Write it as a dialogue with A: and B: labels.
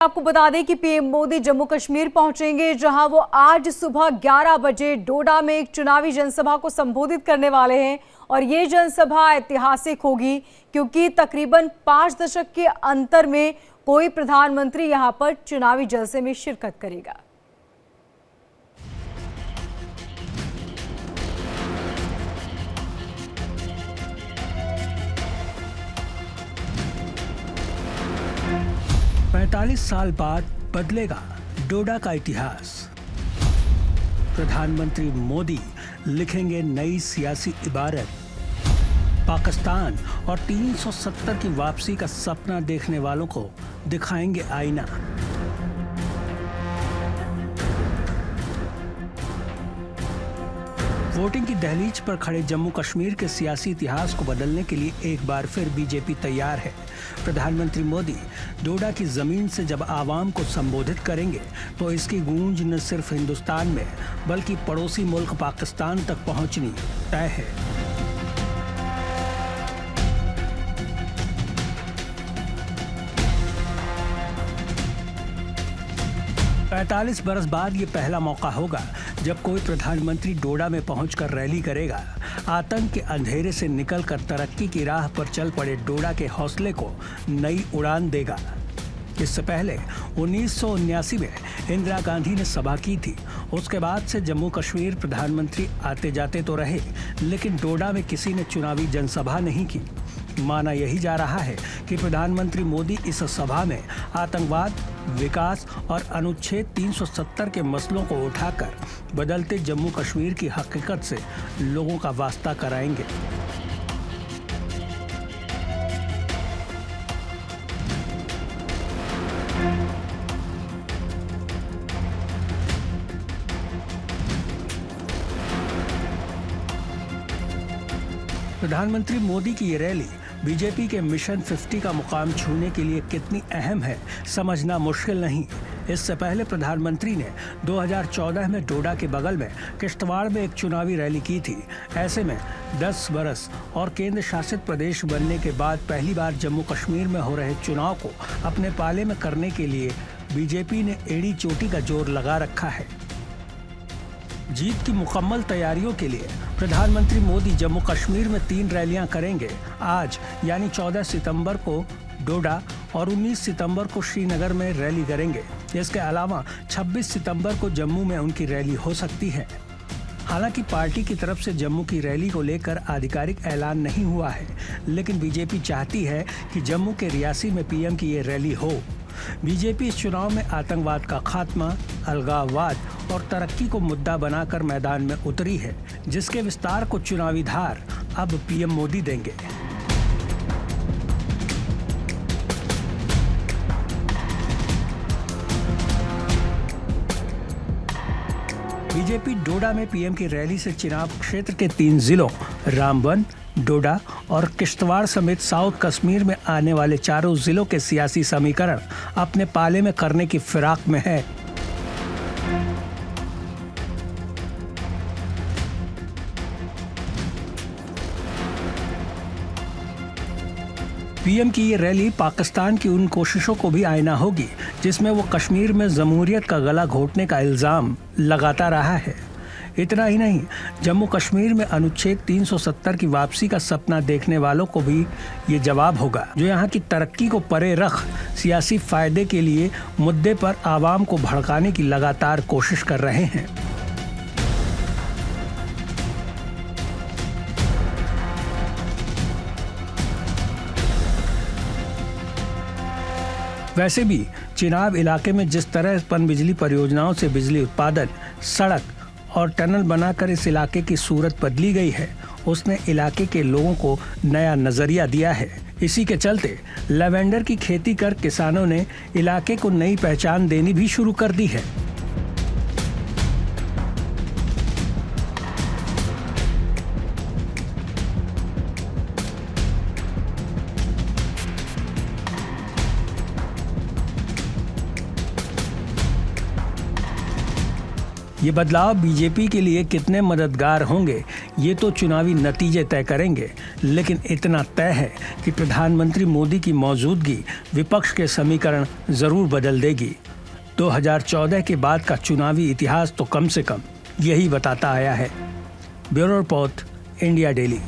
A: आपको बता दें कि पीएम मोदी जम्मू कश्मीर पहुंचेंगे, जहां वो आज सुबह 11 बजे डोडा में एक चुनावी जनसभा को संबोधित करने वाले हैं। और ये जनसभा ऐतिहासिक होगी क्योंकि तकरीबन 5 दशक के अंतर में कोई प्रधानमंत्री यहां पर चुनावी जलसे में शिरकत करेगा।
B: पैंतालीस साल बाद बदलेगा डोडा का इतिहास। प्रधानमंत्री मोदी लिखेंगे नई सियासी इबारत। पाकिस्तान और 370 की वापसी का सपना देखने वालों को दिखाएंगे आईना। वोटिंग की दहलीज पर खड़े जम्मू कश्मीर के सियासी इतिहास को बदलने के लिए एक बार फिर बीजेपी तैयार है। प्रधानमंत्री मोदी डोडा की जमीन से जब आवाम को संबोधित करेंगे तो इसकी गूंज न सिर्फ हिंदुस्तान में बल्कि पड़ोसी मुल्क पाकिस्तान तक पहुंचनी तय है। पैंतालीस बरस बाद ये पहला मौका होगा जब कोई प्रधानमंत्री डोडा में पहुंचकर रैली करेगा। आतंक के अंधेरे से निकलकर तरक्की की राह पर चल पड़े डोडा के हौसले को नई उड़ान देगा। इससे पहले 1979 में इंदिरा गांधी ने सभा की थी। उसके बाद से जम्मू कश्मीर प्रधानमंत्री आते जाते तो रहे, लेकिन डोडा में किसी ने चुनावी जनसभा नहीं की। माना यही जा रहा है कि प्रधानमंत्री मोदी इस सभा में आतंकवाद, विकास और अनुच्छेद 370 के मसलों को उठाकर बदलते जम्मू कश्मीर की हकीकत से लोगों का वास्ता कराएंगे। प्रधानमंत्री मोदी की ये रैली बीजेपी के मिशन 50 का मुकाम छूने के लिए कितनी अहम है समझना मुश्किल नहीं। इससे पहले प्रधानमंत्री ने 2014 में डोडा के बगल में किश्तवाड़ में एक चुनावी रैली की थी। ऐसे में 10 बरस और केंद्र शासित प्रदेश बनने के बाद पहली बार जम्मू कश्मीर में हो रहे चुनाव को अपने पाले में करने के लिए बीजेपी ने एड़ी चोटी का जोर लगा रखा है। जीत की मुकम्मल तैयारियों के लिए प्रधानमंत्री मोदी जम्मू कश्मीर में 3 रैलियां करेंगे। आज यानी 14 सितंबर को डोडा और 19 सितंबर को श्रीनगर में रैली करेंगे। इसके अलावा 26 सितंबर को जम्मू में उनकी रैली हो सकती है। हालांकि पार्टी की तरफ से जम्मू की रैली को लेकर आधिकारिक ऐलान नहीं हुआ है, लेकिन बीजेपी चाहती है कि जम्मू के रियासी में पीएम की ये रैली हो। बीजेपी इस चुनाव में आतंकवाद का खात्मा, अलगाववाद और तरक्की को मुद्दा बनाकर मैदान में उतरी है, जिसके विस्तार को चुनावी धार अब पीएम मोदी देंगे। बीजेपी डोडा में पीएम की रैली से चिनाब क्षेत्र के 3 जिलों रामबन, डोडा और किश्तवाड़ समेत साउथ कश्मीर में आने वाले 4 जिलों के सियासी समीकरण अपने पाले में करने की फिराक में है। पीएम की ये रैली पाकिस्तान की उन कोशिशों को भी आईना होगी जिसमें वो कश्मीर में जमहूरियत का गला घोटने का इल्जाम लगाता रहा है। इतना ही नहीं, जम्मू कश्मीर में अनुच्छेद 370 की वापसी का सपना देखने वालों को भी ये जवाब होगा, जो यहाँ की तरक्की को परे रख सियासी फायदे के लिए मुद्दे पर आवाम को भड़काने की लगातार कोशिश कर रहे हैं। वैसे भी चिनाब इलाके में जिस तरह पनबिजली परियोजनाओं से बिजली उत्पादन, सड़क और टनल बनाकर इस इलाके की सूरत बदली गई है, उसने इलाके के लोगों को नया नजरिया दिया है। इसी के चलते लैवेंडर की खेती कर किसानों ने इलाके को नई पहचान देनी भी शुरू कर दी है। ये बदलाव बीजेपी के लिए कितने मददगार होंगे ये तो चुनावी नतीजे तय करेंगे, लेकिन इतना तय है कि प्रधानमंत्री मोदी की मौजूदगी विपक्ष के समीकरण जरूर बदल देगी। 2014 के बाद का चुनावी इतिहास तो कम से कम यही बताता आया है। Bureau report, India daily.